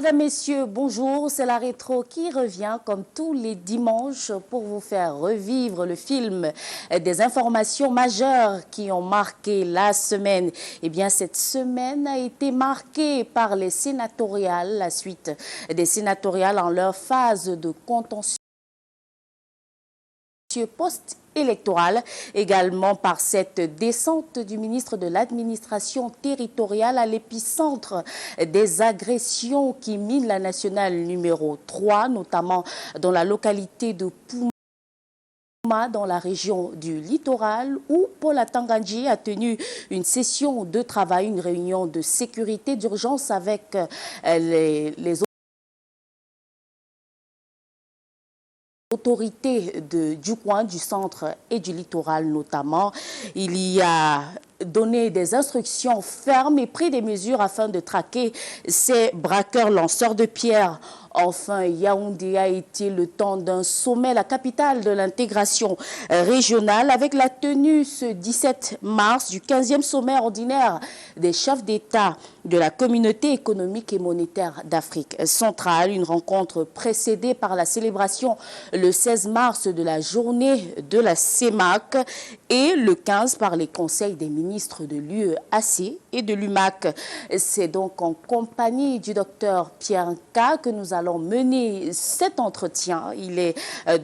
Madame, Messieurs, bonjour. C'est la rétro qui revient comme tous les dimanches pour vous faire revivre le film des informations majeures qui ont marqué la semaine. Eh bien, cette semaine a été marquée par les sénatoriales, la suite des sénatoriales en leur phase de contentieux post-électoral, également par cette descente du ministre de l'administration territoriale à l'épicentre des agressions qui minent la nationale numéro 3, notamment dans la localité de Pouma, dans la région du littoral, où Paul Atangandji a tenu une session de travail, une réunion de sécurité d'urgence avec les autorités du coin, du centre et du littoral notamment. Il y a donné des instructions fermes et pris des mesures afin de traquer ces braqueurs lanceurs de pierres. Enfin, Yaoundé a été le temps d'un sommet, la capitale de l'intégration régionale, avec la tenue ce 17 mars du 15e sommet ordinaire des chefs d'État de la communauté économique et monétaire d'Afrique centrale. Une rencontre précédée par la célébration le 16 mars de la journée de la CEMAC et le 15 par les conseils des ministres de l'UEAC et de l'UMAC. C'est donc en compagnie du docteur Pierre Nka que nous allons mener cet entretien. Il est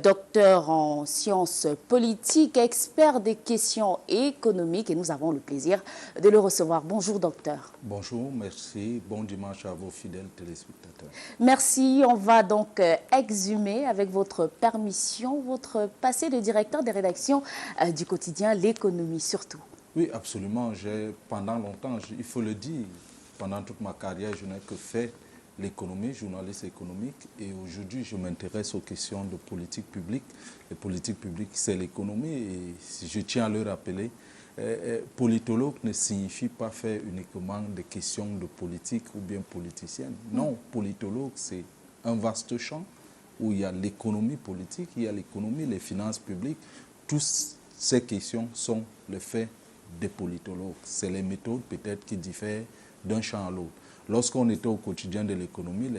docteur en sciences politiques, expert des questions économiques et nous avons le plaisir de le recevoir. Bonjour docteur. Bonjour, merci. Bon dimanche à vos fidèles téléspectateurs. Merci. On va donc exhumer, avec votre permission, votre passé de directeur des rédactions du quotidien L'économie surtout. Oui, absolument. Pendant longtemps, il faut le dire, pendant toute ma carrière, je n'ai que fait l'économie, journaliste économique. Et aujourd'hui, je m'intéresse aux questions de politique publique. Les politiques publiques, c'est l'économie. Et je tiens à le rappeler, politologue ne signifie pas faire uniquement des questions de politique ou bien politicienne. Non, politologue, c'est un vaste champ où il y a l'économie politique, il y a l'économie, les finances publiques. Toutes ces questions sont le fait des politologues. C'est les méthodes peut-être qui diffèrent d'un champ à l'autre. Lorsqu'on était au quotidien de l'économie,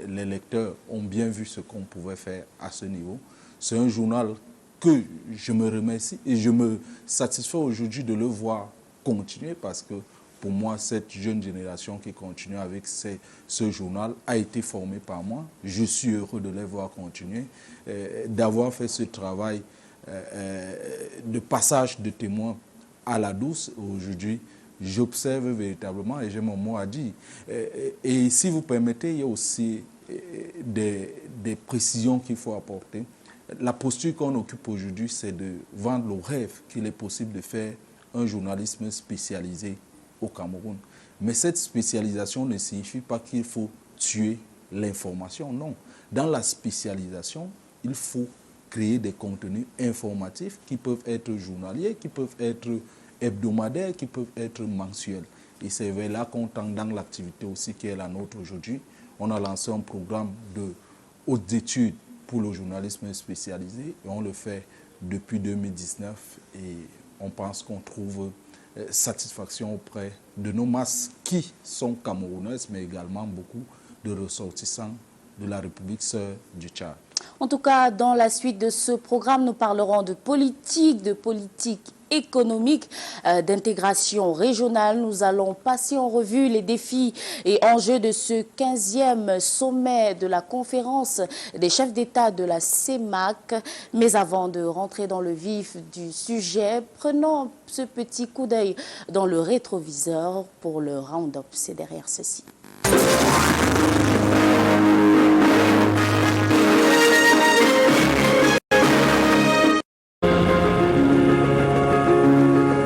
les lecteurs ont bien vu ce qu'on pouvait faire à ce niveau. C'est un journal que je me remercie et je me satisfais aujourd'hui de le voir continuer parce que pour moi, cette jeune génération qui continue avec ce journal a été formée par moi. Je suis heureux de les voir continuer, d'avoir fait ce travail de passage de témoins à la douce. Aujourd'hui, j'observe véritablement et j'ai mon mot à dire. Et si vous permettez, il y a aussi des précisions qu'il faut apporter. La posture qu'on occupe aujourd'hui, c'est de vendre le rêve qu'il est possible de faire un journalisme spécialisé au Cameroun. Mais cette spécialisation ne signifie pas qu'il faut tuer l'information, non. Dans la spécialisation, il faut créer des contenus informatifs qui peuvent être journaliers, qui peuvent être hebdomadaires, qui peuvent être mensuels. Et c'est vers là qu'on tend dans l'activité aussi qui est la nôtre aujourd'hui. On a lancé un programme de hautes études pour le journalisme spécialisé et on le fait depuis 2019 et on pense qu'on trouve satisfaction auprès de nos masses qui sont camerounaises mais également beaucoup de ressortissants de la République sœur du Tchad. En tout cas, dans la suite de ce programme, nous parlerons de politique économique, d'intégration régionale. Nous allons passer en revue les défis et enjeux de ce 15e sommet de la conférence des chefs d'État de la CEMAC. Mais avant de rentrer dans le vif du sujet, prenons ce petit coup d'œil dans le rétroviseur pour le round-up. C'est derrière ceci.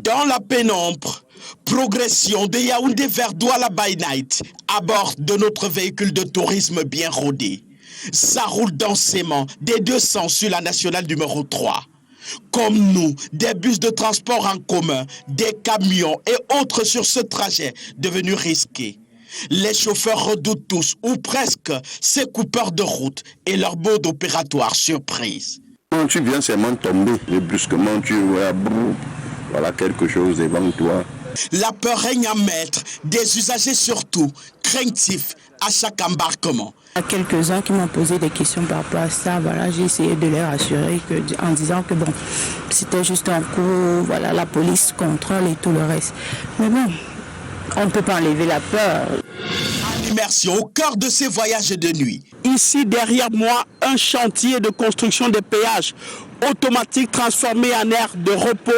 Dans la pénombre, progression de Yaoundé vers Douala by night, à bord de notre véhicule de tourisme bien rodé. Ça roule densément des 200 sur la nationale numéro 3. Comme nous, des bus de transport en commun, des camions et autres sur ce trajet devenu risqué. Les chauffeurs redoutent tous, ou presque, ces coupeurs de route et leur mode opératoire surprise. Quand tu viens seulement tomber, et brusquement tu vois, voilà quelque chose devant toi. La peur règne à maître, des usagers surtout, craintifs, à chaque embarquement. Il y a quelques-uns qui m'ont posé des questions par rapport à ça. Voilà, j'ai essayé de les rassurer en disant que bon, c'était juste un coup, voilà, la police contrôle et tout le reste. Mais bon, on ne peut pas enlever la peur. Immersion au cœur de ces voyages de nuit. Ici, derrière moi, un chantier de construction de péages automatiques transformé en aire de repos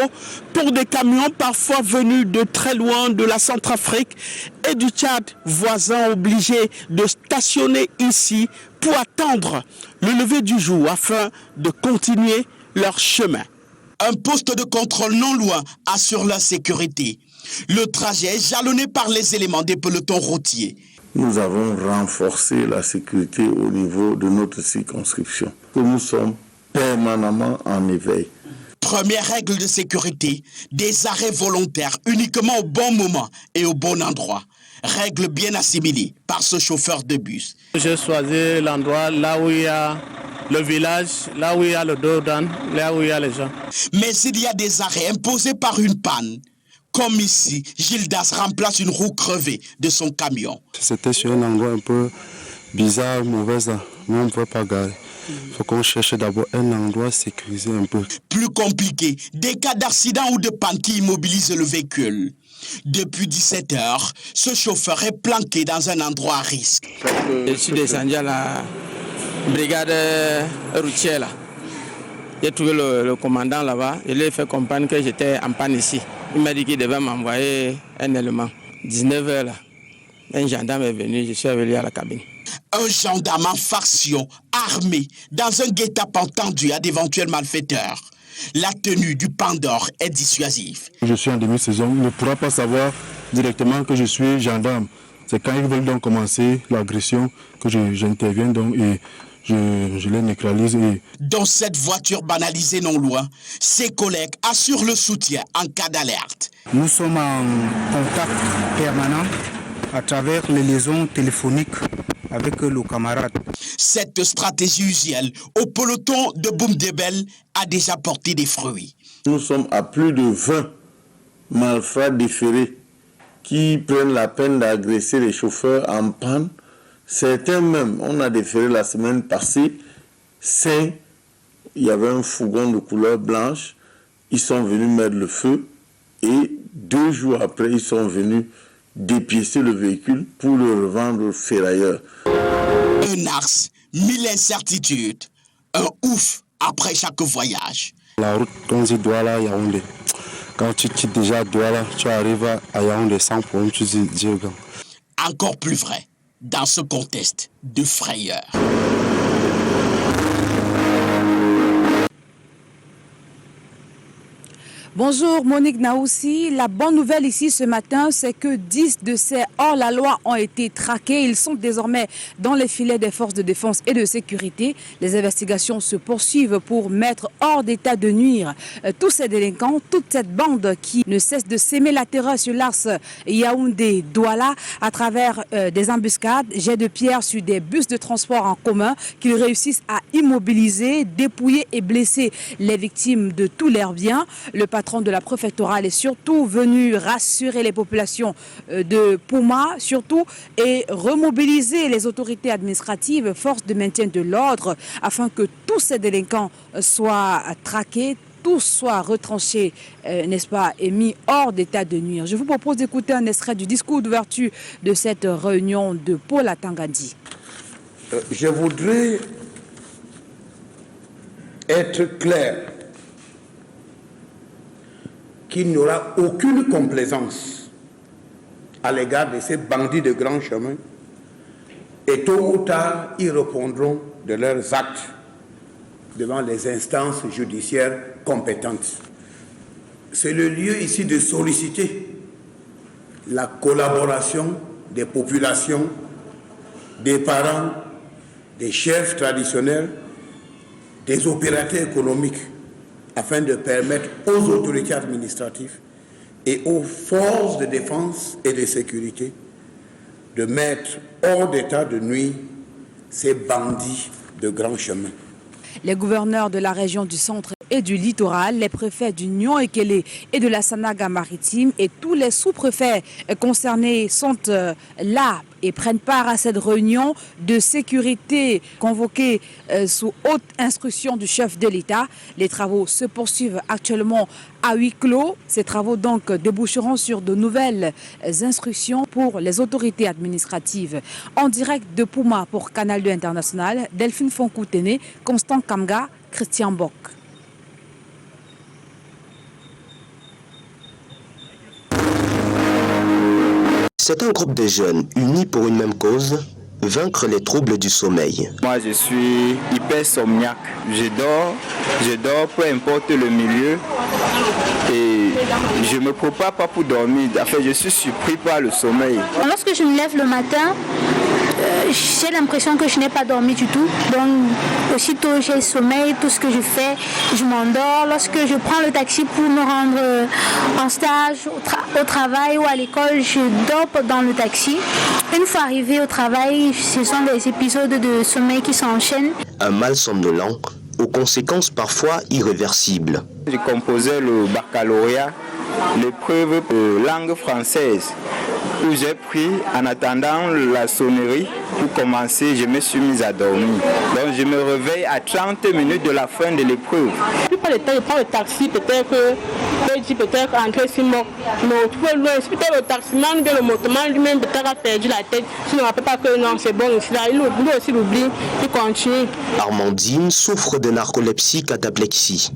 pour des camions parfois venus de très loin de la Centrafrique et du Tchad, voisins obligés de stationner ici pour attendre le lever du jour afin de continuer leur chemin. Un poste de contrôle non loin assure la sécurité. Le trajet est jalonné par les éléments des pelotons routiers. Nous avons renforcé la sécurité au niveau de notre circonscription. Nous sommes permanemment en éveil. Première règle de sécurité, des arrêts volontaires uniquement au bon moment et au bon endroit. Règle bien assimilée par ce chauffeur de bus. J'ai choisi l'endroit là où il y a le village, là où il y a le Dodan, là où il y a les gens. Mais il y a des arrêts imposés par une panne. Comme ici, Gildas remplace une roue crevée de son camion. C'était sur un endroit un peu bizarre, mauvais, mais on ne peut pas garer. Il faut qu'on cherche d'abord un endroit sécurisé un peu. Plus compliqué, des cas d'accident ou de panne qui immobilisent le véhicule. Depuis 17 heures, ce chauffeur est planqué dans un endroit à risque. Je suis descendu à la brigade routière là. J'ai trouvé le commandant là-bas. Je lui ai fait comprendre que j'étais en panne ici. Il m'a dit qu'il devait m'envoyer un élément. 19h là. Un gendarme est venu, je suis arrivé à la cabine. Un gendarme en faction, armé, dans un guet-apens tendu à d'éventuels malfaiteurs. La tenue du Pandore est dissuasive. Je suis en demi-saison, il ne pourra pas savoir directement que je suis gendarme. C'est quand ils veulent donc commencer l'agression que j'interviens donc et je les neutralise. Dans cette voiture banalisée non loin, ses collègues assurent le soutien en cas d'alerte. Nous sommes en contact permanent à travers les liaisons téléphoniques avec nos camarades. Cette stratégie usuelle au peloton de Boumdébel a déjà porté des fruits. Nous sommes à plus de 20 malfrats déférés qui prennent la peine d'agresser les chauffeurs en panne. Certains même, on a déféré la semaine passée, il y avait un fourgon de couleur blanche, ils sont venus mettre le feu et 2 jours après, ils sont venus dépiécer le véhicule pour le revendre aux ferrailleurs. Un ars, 1000 incertitudes, un ouf après chaque voyage. La route, quand tu dois là, Yaoundé. Quand tu quittes déjà Douala, tu arrives à Yaoundé sans problème, tu dis Dieu. Encore plus vrai, dans ce contexte de frayeur. Bonjour Monique Naoussi. La bonne nouvelle ici ce matin, c'est que 10 de ces hors-la-loi ont été traqués. Ils sont désormais dans les filets des forces de défense et de sécurité. Les investigations se poursuivent pour mettre hors d'état de nuire tous ces délinquants, toute cette bande qui ne cesse de s'aimer la terreur sur l'axe Yaoundé-Douala à travers des embuscades, jets de pierre sur des bus de transport en commun qu'ils réussissent à immobiliser, dépouiller et blesser les victimes de tous leurs biens. Le patron de la préfectorale est surtout venu rassurer les populations de Pouma, surtout, et remobiliser les autorités administratives, forces de maintien de l'ordre, afin que tous ces délinquants soient traqués, tous soient retranchés, n'est-ce pas, et mis hors d'état de nuire. Je vous propose d'écouter un extrait du discours d'ouverture de cette réunion de Paul Atangadi. Je voudrais être clair qu'il n'y aura aucune complaisance à l'égard de ces bandits de grand chemin et tôt ou tard, ils répondront de leurs actes devant les instances judiciaires compétentes. C'est le lieu ici de solliciter la collaboration des populations, des parents, des chefs traditionnels, des opérateurs économiques, afin de permettre aux autorités administratives et aux forces de défense et de sécurité de mettre hors d'état de nuire ces bandits de grand chemin. Les gouverneurs de la région du centre et du littoral, les préfets du Nion-Ekele et de la Sanaga-Maritime et tous les sous-préfets concernés sont là et prennent part à cette réunion de sécurité convoquée sous haute instruction du chef de l'État. Les travaux se poursuivent actuellement à huis clos. Ces travaux donc déboucheront sur de nouvelles instructions pour les autorités administratives. En direct de Pouma pour Canal 2 International, Delphine Fonkoutene, Constant Kamga, Christian Bock. C'est un groupe de jeunes unis pour une même cause, vaincre les troubles du sommeil. Moi, je suis hypersomniaque. Je dors, peu importe le milieu. Et je ne me prépare pas pour dormir. En fait, je suis surpris par le sommeil. Lorsque je me lève le matin, j'ai l'impression que je n'ai pas dormi du tout. Donc, aussitôt j'ai le sommeil, tout ce que je fais, je m'endors. Lorsque je prends le taxi pour me rendre en stage, au travail ou à l'école, je dors dans le taxi. Une fois arrivé au travail, ce sont des épisodes de sommeil qui s'enchaînent. Un mal somnolent, aux conséquences parfois irréversibles. J'ai composé le baccalauréat, l'épreuve de langue française, où j'ai pris, en attendant la sonnerie, pour commencer, je me suis mise à dormir. Donc je me réveille à 30 minutes de la fin de l'épreuve. La plupart du temps, je prends le taxi, peut-être que je dis peut-être entrer sur moi. Mais peut-être le taximan ou le motoman lui-même peut-être a perdu la tête. Je ne me rappelle pas que non, c'est bon ici. Là, il aussi l'oublie, il continue. Armandine souffre de narcolepsie cataplexie.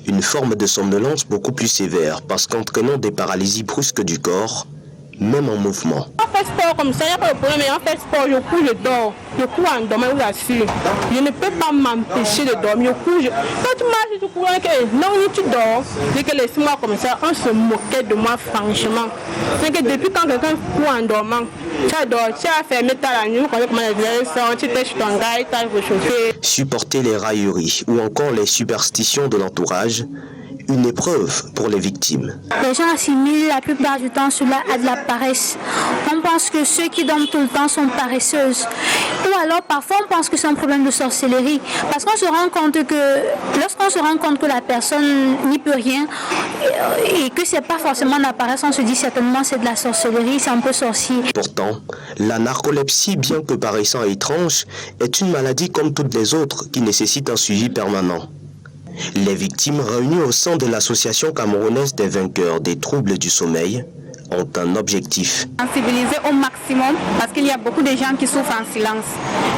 Une forme de somnolence beaucoup plus sévère parce qu'entraînant des paralysies brusques du corps, même en mouvement. On fait sport comme ça, il n'y a pas de problème, mais on fait sport, je cours, je dors. Je cours en dormant, je vous l'assure. Je ne peux pas m'empêcher de dormir. Je cours, quand tu marches, tu cours, non, tu dors. Dès que laisse-moi comme ça, on se moquait de moi, franchement. C'est que depuis quand quelqu'un court en dormant, tu dors, tu as fermé ta nuit, quand tu es sur ton gars, tu as réchauffé. Supporter les railleries ou encore les superstitions de l'entourage, une épreuve pour les victimes. Les gens assimilent la plupart du temps cela à de la paresse. On pense que ceux qui dorment tout le temps sont paresseuses. Ou alors parfois on pense que c'est un problème de sorcellerie. Parce qu'on se rend compte que lorsqu'on se rend compte que la personne n'y peut rien et que c'est pas forcément de la paresse, on se dit certainement c'est de la sorcellerie, c'est un peu sorcier. Pourtant, la narcolepsie, bien que paraissant étrange, est une maladie comme toutes les autres qui nécessite un suivi permanent. Les victimes réunies au sein de l'Association camerounaise des vainqueurs des troubles du sommeil ont un objectif. Sensibiliser au maximum parce qu'il y a beaucoup de gens qui souffrent en silence.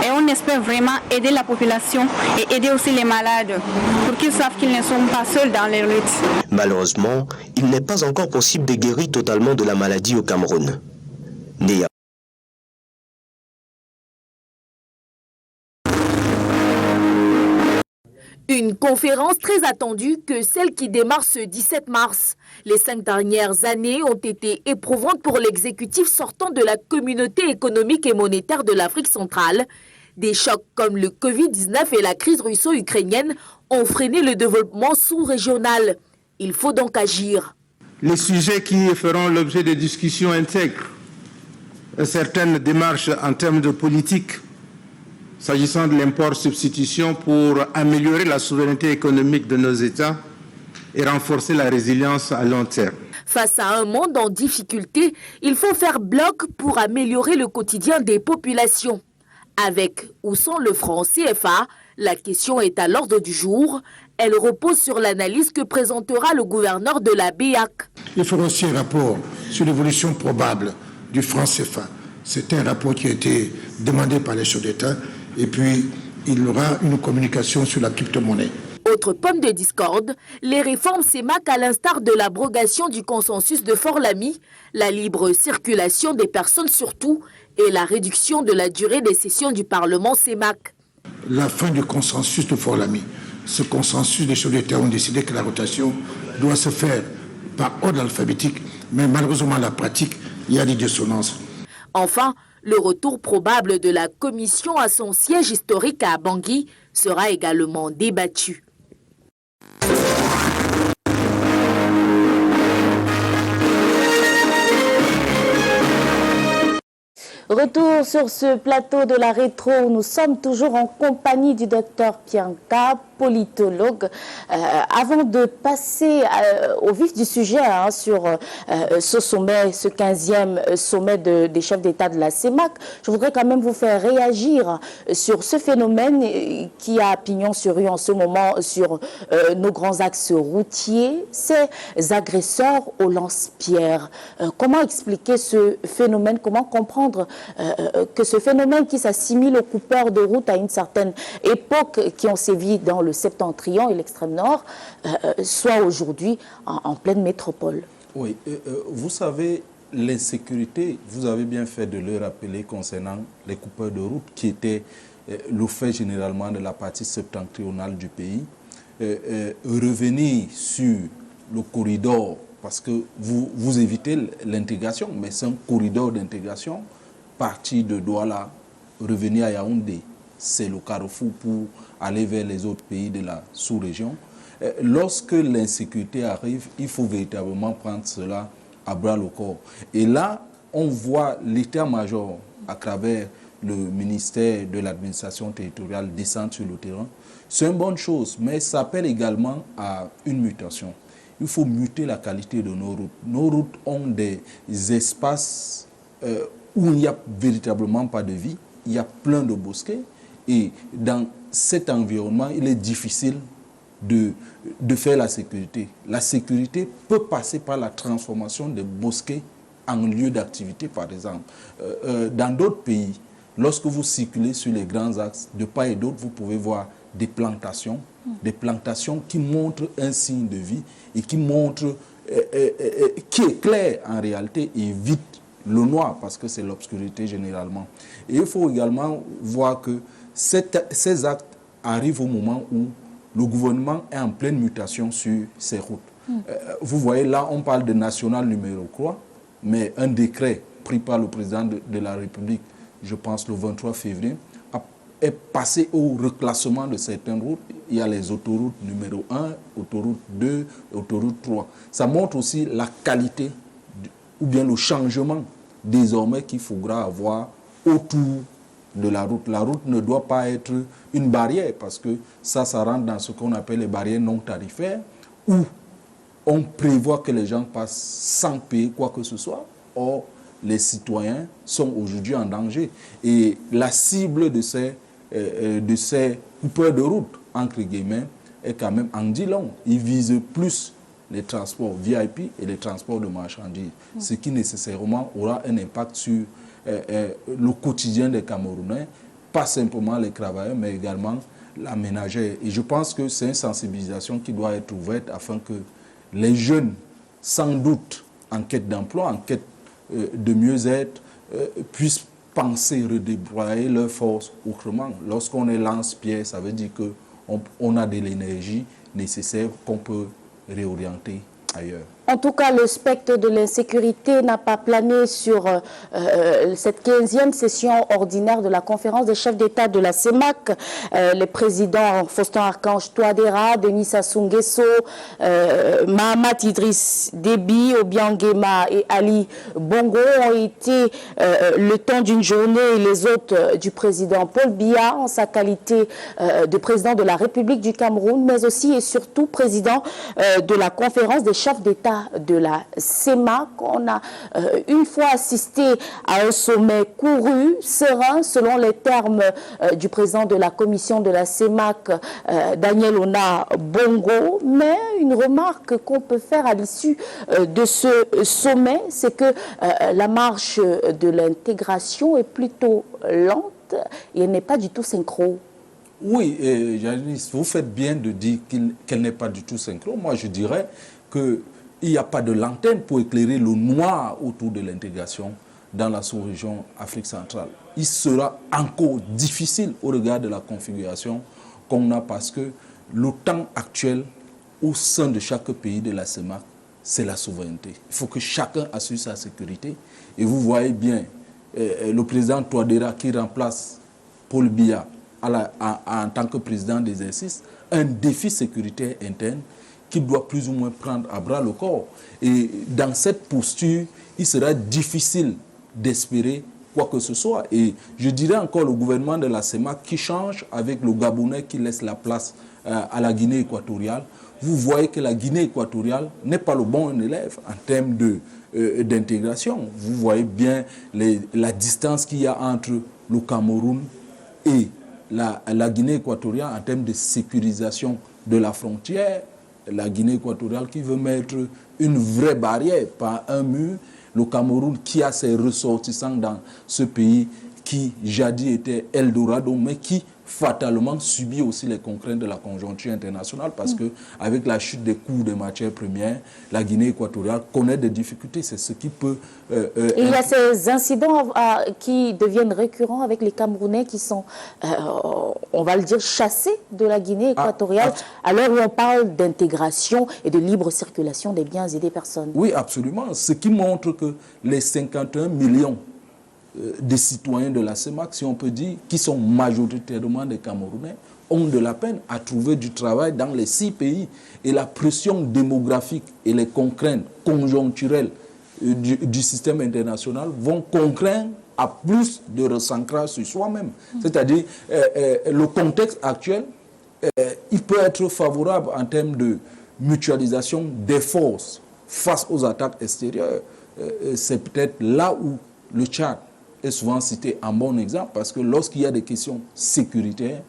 Et on espère vraiment aider la population et aider aussi les malades pour qu'ils savent qu'ils ne sont pas seuls dans les luttes. Malheureusement, il n'est pas encore possible de guérir totalement de la maladie au Cameroun. Néa. Une conférence très attendue que celle qui démarre ce 17 mars. Les 5 dernières années ont été éprouvantes pour l'exécutif sortant de la communauté économique et monétaire de l'Afrique centrale. Des chocs comme le Covid-19 et la crise russo-ukrainienne ont freiné le développement sous-régional. Il faut donc agir. Les sujets qui feront l'objet de discussions intègrent certaines démarches en termes de politique, s'agissant de l'import-substitution pour améliorer la souveraineté économique de nos États et renforcer la résilience à long terme. Face à un monde en difficulté, il faut faire bloc pour améliorer le quotidien des populations. Avec ou sans le franc CFA, la question est à l'ordre du jour. Elle repose sur l'analyse que présentera le gouverneur de la BEAC. Il faut aussi un rapport sur l'évolution probable du franc CFA. C'est un rapport qui a été demandé par les chefs d'État. Et puis, il y aura une communication sur la crypto-monnaie. Autre pomme de discorde, les réformes CEMAC à l'instar de l'abrogation du consensus de Fort-Lamy, la libre circulation des personnes surtout et la réduction de la durée des sessions du Parlement CEMAC. La fin du consensus de Fort-Lamy. Ce consensus, les chefs d'État ont décidé que la rotation doit se faire par ordre alphabétique, mais malheureusement, la pratique, il y a des dissonances. Enfin, le retour probable de la commission à son siège historique à Bangui sera également débattu. Retour sur ce plateau de la rétro où nous sommes toujours en compagnie du docteur Pianka, politologue. Avant de passer au vif du sujet sur ce sommet, ce 15e sommet des chefs d'État de la CEMAC, je voudrais quand même vous faire réagir sur ce phénomène qui a pignon sur rue en ce moment sur nos grands axes routiers, ces agresseurs au lance-pierre. Comment expliquer ce phénomène? Comment comprendre que ce phénomène qui s'assimile aux coupeurs de route à une certaine époque qui ont sévi dans le septentrion et l'extrême nord, soit aujourd'hui en pleine métropole? Oui, vous savez, l'insécurité, vous avez bien fait de le rappeler concernant les coupeurs de route qui étaient le fait généralement de la partie septentrionale du pays. Revenir sur le corridor, parce que vous évitez l'intégration, mais c'est un corridor d'intégration, partir de Douala, revenir à Yaoundé, c'est le carrefour pour aller vers les autres pays de la sous-région. Lorsque l'insécurité arrive, il faut véritablement prendre cela à bras le corps. Et là, on voit l'état-major à travers le ministère de l'administration territoriale descendre sur le terrain. C'est une bonne chose, mais ça appelle également à une mutation. Il faut muter la qualité de nos routes. Nos routes ont des espaces où il n'y a véritablement pas de vie. Il y a plein de bosquets. Et dans cet environnement, il est difficile de faire la sécurité. La sécurité peut passer par la transformation des bosquets en lieu d'activité, par exemple. Dans d'autres pays, lorsque vous circulez sur les grands axes, de part et d'autre, vous pouvez voir des plantations qui montrent un signe de vie et qui montrent, qui éclairent en réalité et évitent le noir, parce que c'est l'obscurité généralement. Et il faut également voir que ces actes arrivent au moment où le gouvernement est en pleine mutation sur ces routes. Vous voyez, là, on parle de national numéro 3, mais un décret pris par le président de la République, je pense le 23 février, est passé au reclassement de certaines routes. Il y a les autoroutes numéro 1, autoroute 2, autoroute 3. Ça montre aussi la qualité ou bien le changement désormais qu'il faudra avoir autour de la route. La route ne doit pas être une barrière parce que ça rentre dans ce qu'on appelle les barrières non tarifaires où on prévoit que les gens passent sans payer quoi que ce soit. Or, les citoyens sont aujourd'hui en danger. Et la cible de ces coupeurs de route, entre guillemets, est quand même en dit long. Ils visent plus les transports VIP et les transports de marchandises, ce qui nécessairement aura un impact sur le quotidien des Camerounais, pas simplement les travailleurs, mais également la ménagère. Et je pense que c'est une sensibilisation qui doit être ouverte afin que les jeunes, sans doute en quête d'emploi, en quête de mieux-être, puissent penser redéployer leurs forces autrement. Lorsqu'on est lance-pierre, ça veut dire qu'on a de l'énergie nécessaire qu'on peut réorienter ailleurs. En tout cas, le spectre de l'insécurité n'a pas plané sur cette 15e session ordinaire de la conférence des chefs d'État de la CEMAC. Les présidents Faustin Archange Touadéra, Denis Sassou Nguesso, Mahamat Idriss Déby, Obiang Nguema et Ali Bongo ont été le temps d'une journée les hôtes du président Paul Biya en sa qualité de président de la République du Cameroun, mais aussi et surtout président de la conférence des chefs d'État de la CEMAC. On a une fois assisté à un sommet couru, serein, selon les termes du président de la commission de la CEMAC, Daniel Ona Bongo. Mais une remarque qu'on peut faire à l'issue de ce sommet, c'est que la marche de l'intégration est plutôt lente et elle n'est pas du tout synchro. Oui, Janice, vous faites bien de dire qu'elle n'est pas du tout synchro. Moi, je dirais qu'il n'y a pas de lanterne pour éclairer le noir autour de l'intégration dans la sous-région Afrique centrale. Il sera encore difficile au regard de la configuration qu'on a parce que le temps actuel au sein de chaque pays de la CEMAC, c'est la souveraineté. Il faut que chacun assure sa sécurité. Et vous voyez bien, le président Touadéra qui remplace Paul Biya en tant que président d'exercice, un défi sécuritaire interne qu'il doit plus ou moins prendre à bras le corps. Et dans cette posture, il sera difficile d'espérer quoi que ce soit. Et je dirais encore le gouvernement de la CEMAC qui change avec le Gabonais qui laisse la place à la Guinée équatoriale. Vous voyez que la Guinée équatoriale n'est pas le bon élève en termes d'intégration. Vous voyez bien la distance qu'il y a entre le Cameroun et la Guinée équatoriale en termes de sécurisation de la frontière. La Guinée équatoriale qui veut mettre une vraie barrière, pas un mur. Le Cameroun qui a ses ressortissants dans ce pays qui jadis était Eldorado, mais qui fatalement subit aussi les contraintes de la conjoncture internationale parce que avec la chute des coûts des matières premières, la Guinée équatoriale connaît des difficultés. C'est ce qui peut... Il y a ces incidents qui deviennent récurrents avec les Camerounais qui sont, on va le dire, chassés de la Guinée équatoriale à l'heure où on parle d'intégration et de libre circulation des biens et des personnes. Oui, absolument. Ce qui montre que les 51 millions des citoyens de la CEMAC, si on peut dire, qui sont majoritairement des Camerounais, ont de la peine à trouver du travail dans les 6 pays. Et la pression démographique et les contraintes conjoncturelles du système international vont contraindre à plus de recentrage sur soi-même. C'est-à-dire, le contexte actuel, il peut être favorable en termes de mutualisation des forces face aux attaques extérieures. C'est peut-être là où le Tchad est souvent cité en bon exemple, parce que lorsqu'il y a des questions sécuritaires,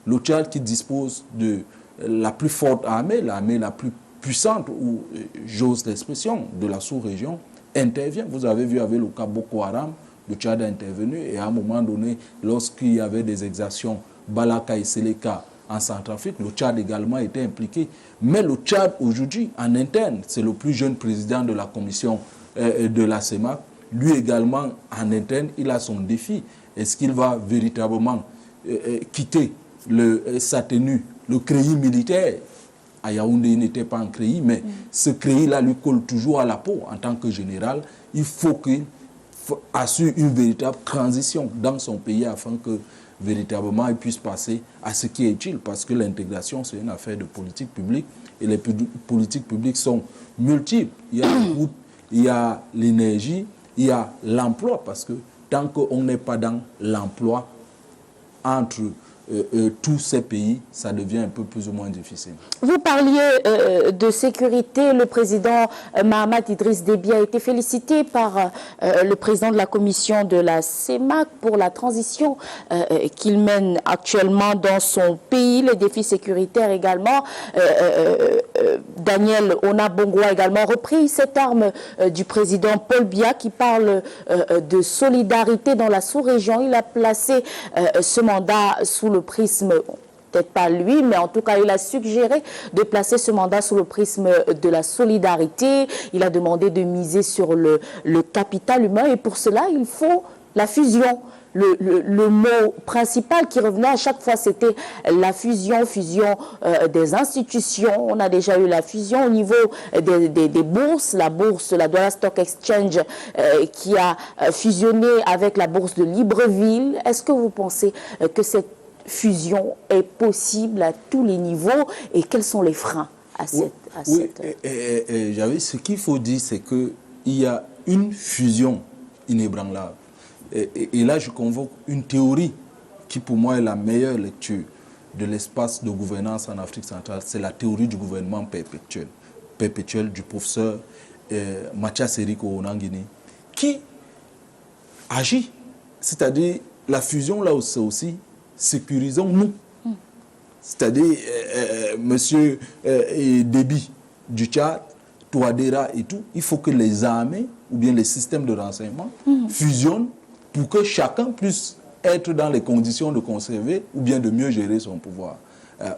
le Tchad qui dispose de la plus forte armée, l'armée la plus puissante, ou j'ose l'expression, de la sous-région, intervient. Vous avez vu avec le cas Boko Haram, le Tchad a intervenu, et à un moment donné, lorsqu'il y avait des exactions Balaka et Seleka en Centrafrique, le Tchad également était impliqué. Mais le Tchad aujourd'hui, en interne, c'est le plus jeune président de la commission de la CEMAC. Lui également, en interne, il a son défi. Est-ce qu'il va véritablement quitter sa tenue, le crédit militaire? À Yaoundé, il n'était pas un crédit, mais ce crédit-là lui colle toujours à la peau. En tant que général, il faut qu'il assure une véritable transition dans son pays afin que véritablement il puisse passer à ce qui est utile. Parce que l'intégration, c'est une affaire de politique publique et les politiques publiques sont multiples. Il y a le groupe, il y a l'énergie, il y a l'emploi, parce que tant qu'on n'est pas dans l'emploi entre tous ces pays, ça devient un peu plus ou moins difficile. Vous parliez de sécurité. Le président Mahamat Idriss Déby a été félicité par le président de la commission de la CEMAC pour la transition qu'il mène actuellement dans son pays, les défis sécuritaires également. Daniel Ona-Bongo a également repris cette arme du président Paul Biya qui parle de solidarité dans la sous-région. Il a placé ce mandat sous le prisme, peut-être pas lui, mais en tout cas, il a suggéré de placer ce mandat sous le prisme de la solidarité. Il a demandé de miser sur le capital humain et pour cela, il faut la fusion. Le mot principal qui revenait à chaque fois, c'était la fusion des institutions. On a déjà eu la fusion au niveau des bourses, la Douala Stock Exchange qui a fusionné avec la bourse de Libreville. Est-ce que vous pensez que cette fusion est possible à tous les niveaux et quels sont les freins à cette... Ce qu'il faut dire, c'est qu'il y a une fusion inébranlable. Et là, je convoque une théorie qui, pour moi, est la meilleure lecture de l'espace de gouvernance en Afrique centrale. C'est la théorie du gouvernement perpétuel du professeur Mathias Eriko Onangini, qui agit. C'est-à-dire, la fusion, là, c'est aussi sécurisons-nous. C'est-à-dire, monsieur Déby du Tchad, Touadéra et tout, il faut que les armées ou bien les systèmes de renseignement fusionnent pour que chacun puisse être dans les conditions de conserver ou bien de mieux gérer son pouvoir.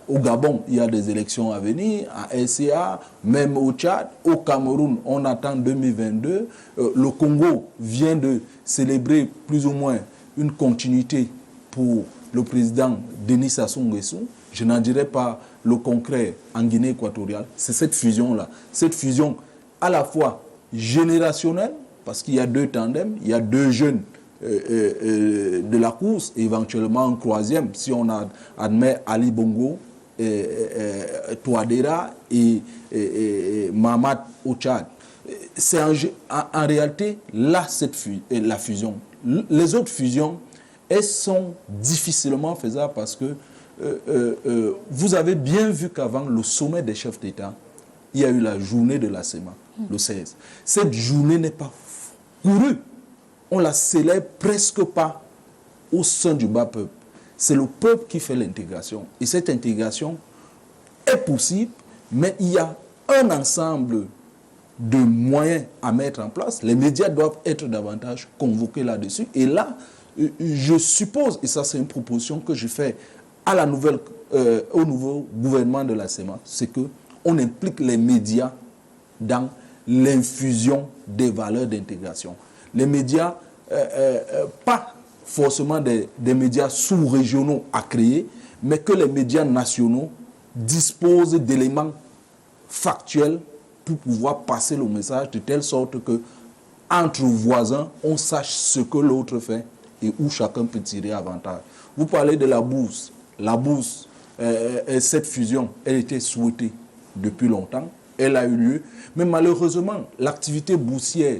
Au Gabon, il y a des élections à venir, à RCA, même au Tchad, au Cameroun, on attend 2022. Le Congo vient de célébrer plus ou moins une continuité pour le président Denis Sassou Nguesso. Je n'en dirais pas le concret en Guinée équatoriale. C'est cette fusion-là. Cette fusion à la fois générationnelle, parce qu'il y a 2 tandems, il y a 2 jeunes de la course, et éventuellement un 3e, si on admet Ali Bongo, Touadéra et Mahamat au Tchad. C'est en réalité là la fusion. les autres fusions, elles sont difficilement faisables parce que vous avez bien vu qu'avant le sommet des chefs d'État, il y a eu la journée de la CEMAC, le 16. Cette journée n'est pas courue. On la célèbre presque pas au sein du bas peuple. C'est le peuple qui fait l'intégration. Et cette intégration est possible, mais il y a un ensemble de moyens à mettre en place. Les médias doivent être davantage convoqués là-dessus. Et là, je suppose, et ça c'est une proposition que je fais à la au nouveau gouvernement de la CEMAC, c'est qu'on implique les médias dans l'infusion des valeurs d'intégration. Les médias, pas forcément des médias sous-régionaux à créer, mais que les médias nationaux disposent d'éléments factuels pour pouvoir passer le message de telle sorte que, entre voisins, on sache ce que l'autre fait et où chacun peut tirer avantage. Vous parlez de la bourse. La bourse, cette fusion, elle était souhaitée depuis longtemps. Elle a eu lieu. Mais malheureusement, l'activité boursière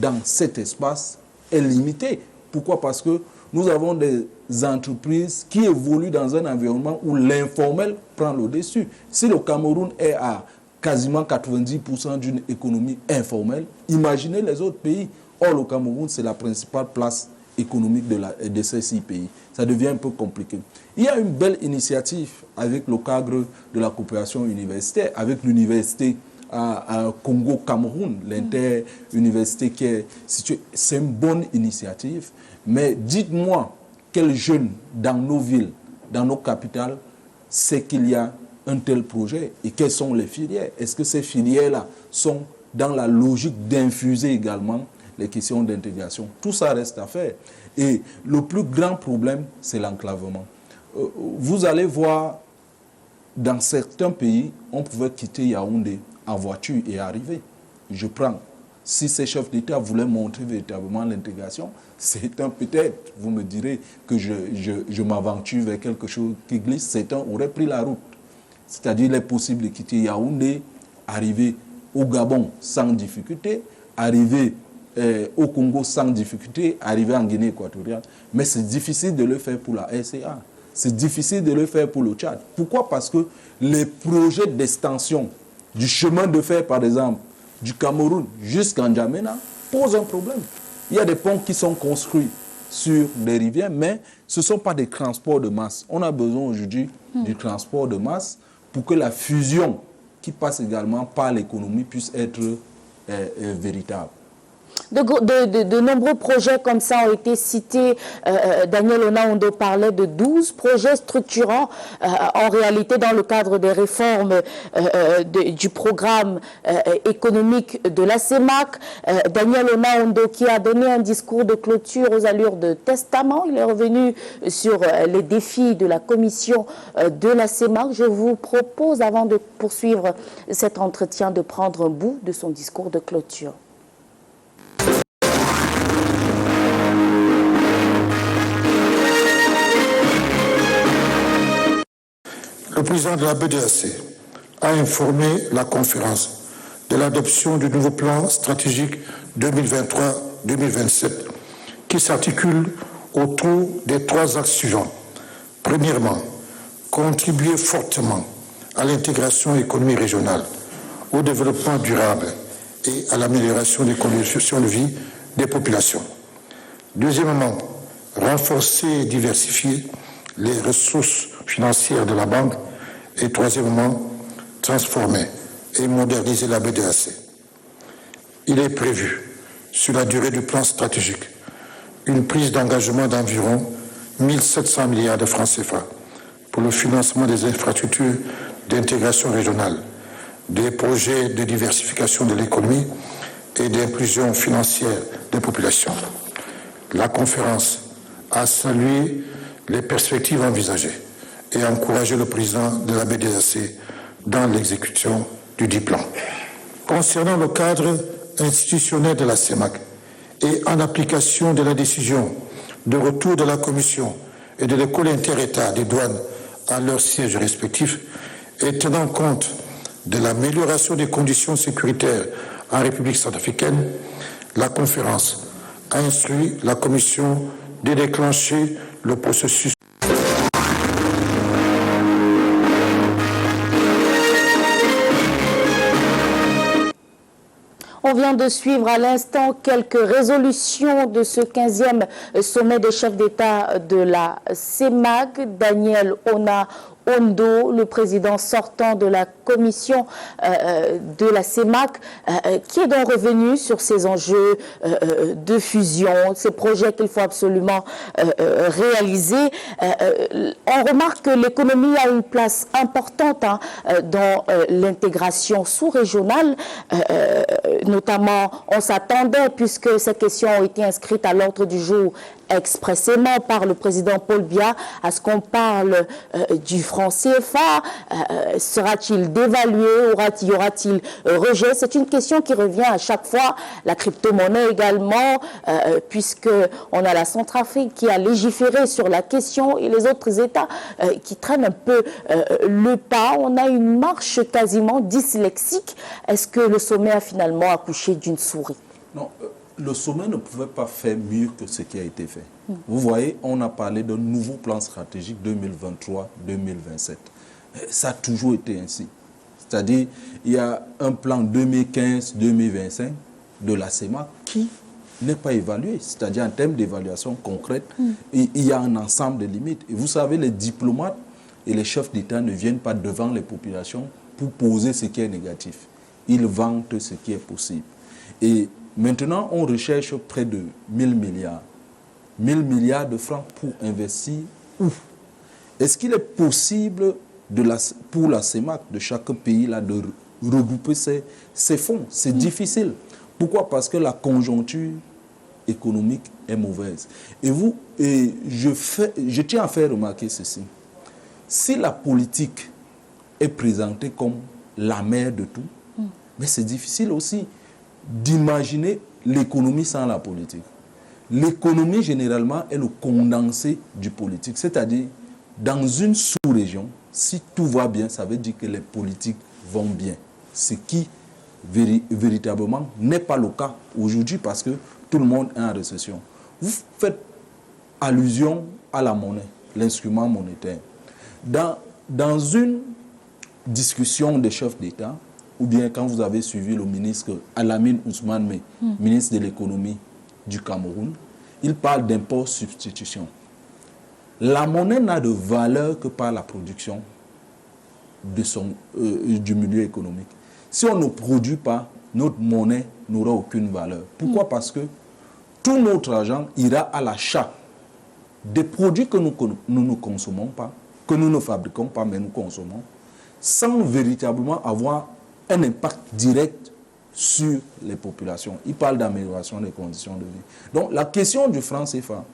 dans cet espace est limitée. Pourquoi? Parce que nous avons des entreprises qui évoluent dans un environnement où l'informel prend le dessus. Si le Cameroun est à quasiment 90% d'une économie informelle, imaginez les autres pays. Or, le Cameroun, c'est la principale place économique de ces 6 pays. Ça devient un peu compliqué. Il y a une belle initiative avec le cadre de la coopération universitaire, avec l'université à Congo-Cameroun, l'inter-université qui est située. C'est une bonne initiative, mais dites-moi quel jeune dans nos villes, dans nos capitales, sait qu'il y a un tel projet et quelles sont les filières? Est-ce que ces filières-là sont dans la logique d'infuser également les questions d'intégration? Tout ça reste à faire. Et le plus grand problème, c'est l'enclavement. Vous allez voir, dans certains pays, on pouvait quitter Yaoundé en voiture et arriver. Je prends. Si ces chefs d'État voulaient montrer véritablement l'intégration, certains peut-être, vous me direz que je m'aventure vers quelque chose qui glisse, certains auraient pris la route. C'est-à-dire il est possible de quitter Yaoundé, arriver au Gabon sans difficulté, arriver au Congo sans difficulté, arriver en Guinée équatoriale. Mais c'est difficile de le faire pour la RCA. C'est difficile de le faire pour le Tchad. Pourquoi? Parce que les projets d'extension du chemin de fer, par exemple, du Cameroun jusqu'en N'Djamena, posent un problème. Il y a des ponts qui sont construits sur des rivières, mais ce ne sont pas des transports de masse. On a besoin aujourd'hui du transport de masse pour que la fusion qui passe également par l'économie puisse être véritable. De nombreux projets comme ça ont été cités. Daniel Onaondo parlait de 12 projets structurants en réalité dans le cadre des réformes du programme économique de la CEMAC. Daniel Onaondo qui a donné un discours de clôture aux allures de testament. Il est revenu sur les défis de la commission de la CEMAC. Je vous propose, avant de poursuivre cet entretien, de prendre un bout de son discours de clôture. Le président de la BDAC a informé la conférence de l'adoption du nouveau plan stratégique 2023-2027 qui s'articule autour des 3 axes suivants. Premièrement, contribuer fortement à l'intégration économique régionale, au développement durable et à l'amélioration des conditions de vie des populations. Deuxièmement, renforcer et diversifier les ressources financières de la banque. Et troisièmement, transformer et moderniser la BDAC. Il est prévu, sur la durée du plan stratégique, une prise d'engagement d'environ 1 700 milliards de francs CFA pour le financement des infrastructures d'intégration régionale, des projets de diversification de l'économie et d'inclusion financière des populations. La conférence a salué les perspectives envisagées et encourager le président de la BDAC dans l'exécution du dit plan. Concernant le cadre institutionnel de la CEMAC et en application de la décision de retour de la Commission et de l'école inter-État des douanes à leurs sièges respectifs et tenant compte de l'amélioration des conditions sécuritaires en République centrafricaine, la conférence a instruit la Commission de déclencher le processus. On vient de suivre à l'instant quelques résolutions de ce 15e sommet des chefs d'État de la CEMAC. Daniel Ondo, le président sortant de la commission de la CEMAC, qui est donc revenu sur ces enjeux de fusion, ces projets qu'il faut absolument réaliser. On remarque que l'économie a une place importante dans l'intégration sous-régionale, notamment on s'attendait, puisque ces questions ont été inscrites à l'ordre du jour expressément par le président Paul Biya, à ce qu'on parle du franc CFA. Sera-t-il dévalué? Y aura-t-il rejet? C'est une question qui revient à chaque fois. La crypto-monnaie également, puisqu'on a la Centrafrique qui a légiféré sur la question et les autres États qui traînent un peu le pas. On a une marche quasiment dyslexique. Est-ce que le sommet a finalement accouché d'une souris? Non. Le sommet ne pouvait pas faire mieux que ce qui a été fait. Vous voyez, on a parlé d'un nouveau plan stratégique 2023-2027. Ça a toujours été ainsi. C'est-à-dire, il y a un plan 2015-2025 de la CEMAC qui n'est pas évalué. C'est-à-dire, en termes d'évaluation concrète, il y a un ensemble de limites. Et vous savez, les diplomates et les chefs d'État ne viennent pas devant les populations pour poser ce qui est négatif. Ils vantent ce qui est possible. Et maintenant, on recherche près de 1000 milliards. 1000 milliards de francs pour investir où? Est-ce qu'il est possible pour la CEMAC, de chaque pays, là, de regrouper ces fonds? C'est difficile. Pourquoi? Parce que la conjoncture économique est mauvaise. Et je tiens à faire remarquer ceci. Si la politique est présentée comme la mère de tout, mais c'est difficile aussi d'imaginer l'économie sans la politique. L'économie, généralement, est le condensé du politique. C'est-à-dire, dans une sous-région, si tout va bien, ça veut dire que les politiques vont bien. Ce qui, véritablement, n'est pas le cas aujourd'hui parce que tout le monde est en récession. Vous faites allusion à la monnaie, l'instrument monétaire. Dans une discussion des chefs d'État, ou bien quand vous avez suivi le ministre Alamine Ousmane, ministre de l'économie du Cameroun, il parle d'impôt substitution. La monnaie n'a de valeur que par la production du milieu économique. Si on ne produit pas, notre monnaie n'aura aucune valeur. Pourquoi? Parce que tout notre argent ira à l'achat des produits que nous ne consommons pas, que nous ne fabriquons pas, mais nous consommons, sans véritablement avoir un impact direct sur les populations. Il parle d'amélioration des conditions de vie. Donc la question du franc CFA,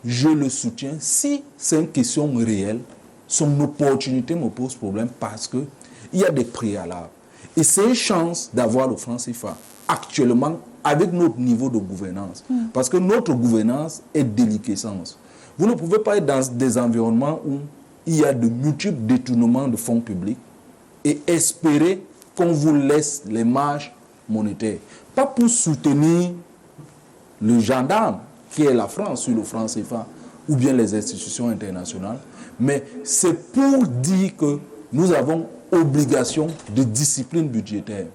je le soutiens. Si c'est une question réelle, son opportunité me pose problème parce qu'il y a des préalables. Et c'est une chance d'avoir le franc CFA actuellement avec notre niveau de gouvernance. Parce que notre gouvernance est déliquescence. Vous ne pouvez pas être dans des environnements où il y a de multiples détournements de fonds publics et espérer qu'on vous laisse les marges monétaires. Pas pour soutenir le gendarme qui est la France sur le franc CFA ou bien les institutions internationales, mais c'est pour dire que nous avons obligation de discipline budgétaire.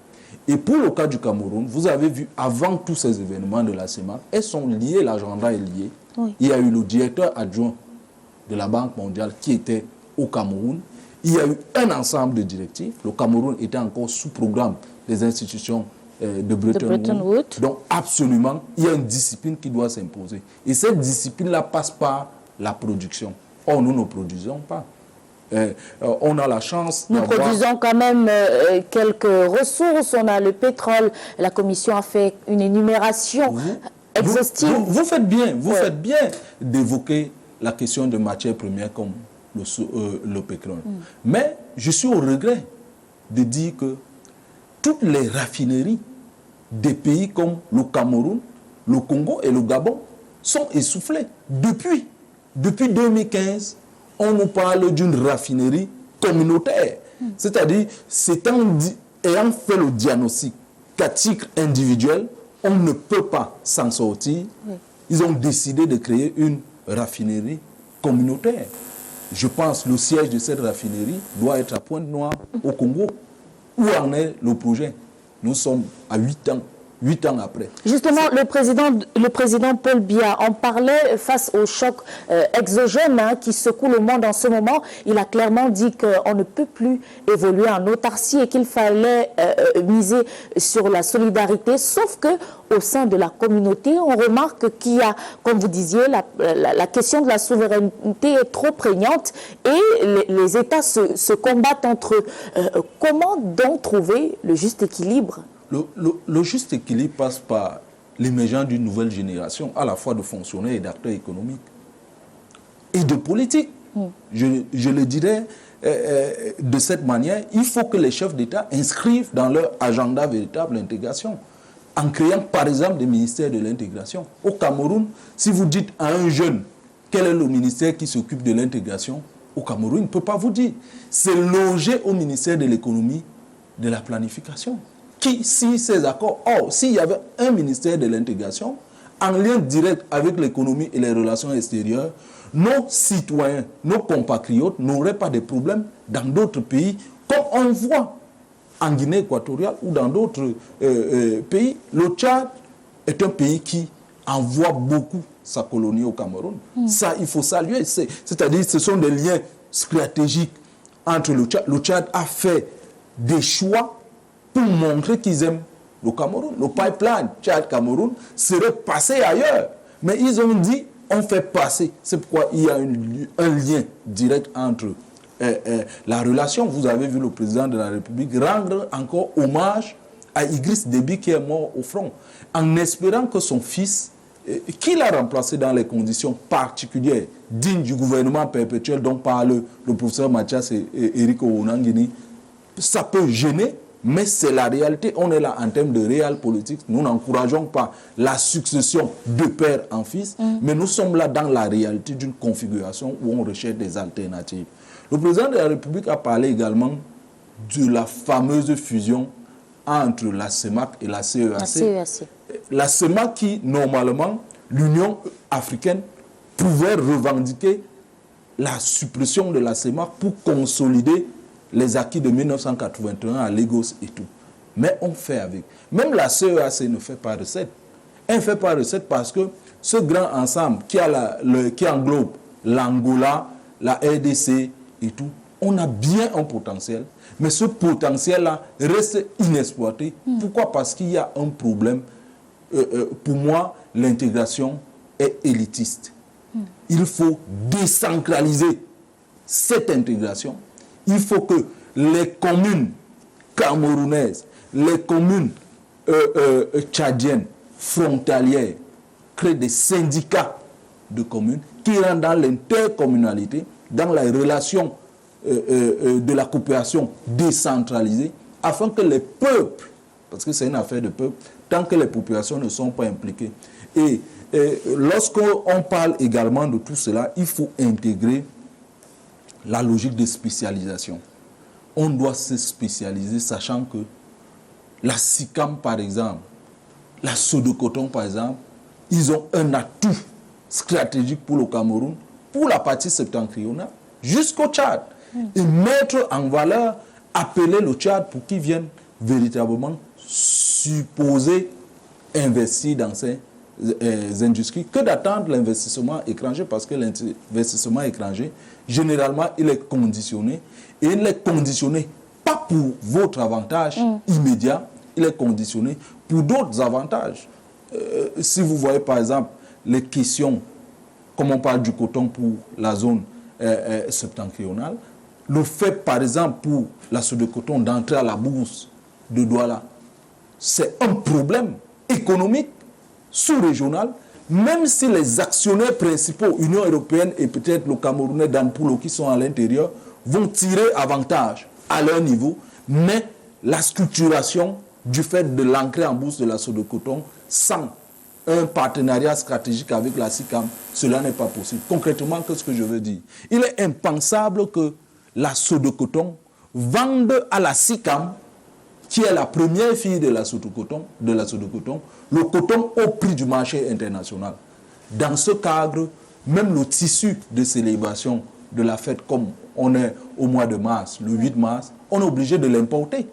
Et pour le cas du Cameroun, vous avez vu avant tous ces événements de la CEMAC, elles sont liées, l'agenda est lié. Oui. Il y a eu le directeur adjoint de la Banque mondiale qui était au Cameroun. Il y a eu un ensemble de directives. Le Cameroun était encore sous programme des institutions de Bretton Woods. Donc absolument, il y a une discipline qui doit s'imposer. Et cette discipline-là passe par la production. Or, nous ne produisons pas. On a la chance Nous produisons quand même quelques ressources. On a le pétrole. La Commission a fait une énumération exhaustive. Vous faites bien, faites bien d'évoquer la question de matières premières comme le pétrole. Mais je suis au regret de dire que toutes les raffineries des pays comme le Cameroun, le Congo et le Gabon sont essoufflées. Depuis 2015, on nous parle d'une raffinerie communautaire. C'est-à-dire, ayant fait le diagnostic qu'à titre individuel, on ne peut pas s'en sortir. ils ont décidé de créer une raffinerie communautaire. Je pense que le siège de cette raffinerie doit être à Pointe-Noire, au Congo. Où en est le projet? Nous sommes à 8 ans après. Justement, le président Paul Biya en parlait face au choc exogène qui secoue le monde en ce moment. Il a clairement dit qu'on ne peut plus évoluer en autarcie et qu'il fallait miser sur la solidarité, sauf que au sein de la communauté, on remarque qu'il y a, comme vous disiez, la question de la souveraineté est trop prégnante et les États se combattent entre eux. Comment donc trouver le juste équilibre? Le juste équilibre passe par l'émergence d'une nouvelle génération, à la fois de fonctionnaires et d'acteurs économiques et de politiques. Je le dirais de cette manière, il faut que les chefs d'État inscrivent dans leur agenda véritable l'intégration, en créant par exemple des ministères de l'intégration. Au Cameroun, si vous dites à un jeune quel est le ministère qui s'occupe de l'intégration, au Cameroun, il ne peut pas vous dire. C'est logé au ministère de l'économie, de la planification. Qui signe ces accords? Or, s'il y avait un ministère de l'intégration, en lien direct avec l'économie et les relations extérieures, nos citoyens, nos compatriotes n'auraient pas de problèmes dans d'autres pays, comme on voit en Guinée équatoriale ou dans d'autres pays. Le Tchad est un pays qui envoie beaucoup sa colonie au Cameroun. Ça, il faut saluer. C'est-à-dire ce sont des liens stratégiques entre le Tchad. Le Tchad a fait des choix pour montrer qu'ils aiment le Cameroun. Le pipeline Tchad-Cameroun serait passé ailleurs. Mais ils ont dit, on fait passer. C'est pourquoi il y a un lien direct entre la relation. Vous avez vu le président de la République rendre encore hommage à Idriss Déby qui est mort au front, en espérant que son fils, qu'il a remplacé dans les conditions particulières, dignes du gouvernement perpétuel dont parle le professeur Mathias et Eric Ounangini, ça peut gêner. Mais c'est la réalité. On est là en termes de réel politique. Nous n'encourageons pas la succession de père en fils, mais nous sommes là dans la réalité d'une configuration où on recherche des alternatives. Le président de la République a parlé également de la fameuse fusion entre la CEMAC et la CEAC. La CEMAC qui, normalement, l'Union africaine pouvait revendiquer la suppression de la CEMAC pour consolider les acquis de 1981 à Lagos et tout. Mais on fait avec. Même la CEAC ne fait pas recette. Elle ne fait pas recette parce que ce grand ensemble qui englobe l'Angola, la RDC et tout, on a bien un potentiel. Mais ce potentiel-là reste inexploité. Pourquoi? Parce qu'il y a un problème. Pour moi, l'intégration est élitiste. Il faut décentraliser cette intégration. Il faut que les communes camerounaises, les communes tchadiennes, frontalières, créent des syndicats de communes qui rentrent dans l'intercommunalité, dans la relation de la coopération décentralisée, afin que les peuples, parce que c'est une affaire de peuple, tant que les populations ne sont pas impliquées. Et lorsqu'on parle également de tout cela, il faut intégrer la logique de spécialisation. On doit se spécialiser, sachant que la SICAM, par exemple, la Sodecoton, par exemple, ils ont un atout stratégique pour le Cameroun, pour la partie septentrionale, jusqu'au Tchad. Et mettre en valeur, appeler le Tchad pour qu'il vienne véritablement supposer investir dans ces industries, que d'attendre l'investissement étranger, parce que l'investissement étranger, généralement, il est conditionné, et il est conditionné pas pour votre avantage immédiat, il est conditionné pour d'autres avantages. Si vous voyez par exemple les questions, comme on parle du coton pour la zone septentrionale, le fait par exemple pour la Sodecoton d'entrer à la bourse de Douala, c'est un problème économique sous-régional, même si les actionnaires principaux, Union européenne et peut-être le Camerounais d'Ampulo qui sont à l'intérieur, vont tirer avantage à leur niveau, mais la structuration du fait de l'entrée en bourse de la Sodecoton sans un partenariat stratégique avec la SICAM, cela n'est pas possible. Concrètement, qu'est-ce que je veux dire? Il est impensable que la Sodecoton vende à la SICAM, qui est la première fille de la Sodecoton, le coton au prix du marché international. dans ce cadre, même le tissu de célébration de la fête, comme on est au mois de mars, le 8 mars, on est obligé de l'importer.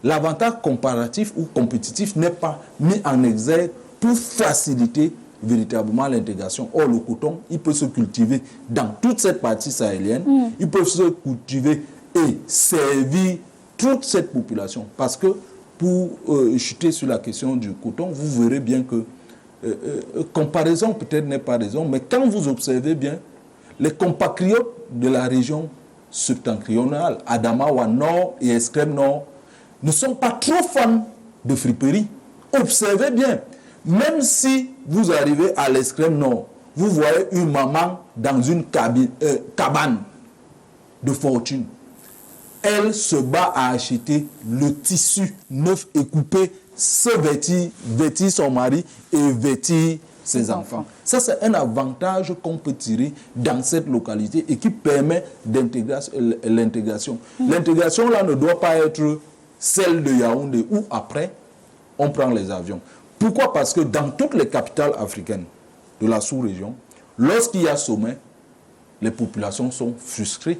L'avantage comparatif ou compétitif n'est pas mis en exergue pour faciliter véritablement l'intégration. Or, le coton, il peut se cultiver dans toute cette partie sahélienne, il peut se cultiver et servir toute cette population. Parce que, pour chuter sur la question du coton, vous verrez bien que comparaison peut-être n'est pas raison, mais quand vous observez bien, les compatriotes de la région septentrionale, Adamawa Nord et Extrême Nord, ne sont pas trop fans de friperie. Observez bien, même si vous arrivez à l'extrême nord, vous voyez une maman dans une cabane de fortune. Elle se bat à acheter le tissu neuf et coupé, se vêtir son mari et vêtir ses enfants. Ça, c'est un avantage qu'on peut tirer dans cette localité et qui permet l'intégration. L'intégration, là, ne doit pas être celle de Yaoundé où après, on prend les avions. Pourquoi? Parce que dans toutes les capitales africaines de la sous-région, lorsqu'il y a sommet, les populations sont frustrées.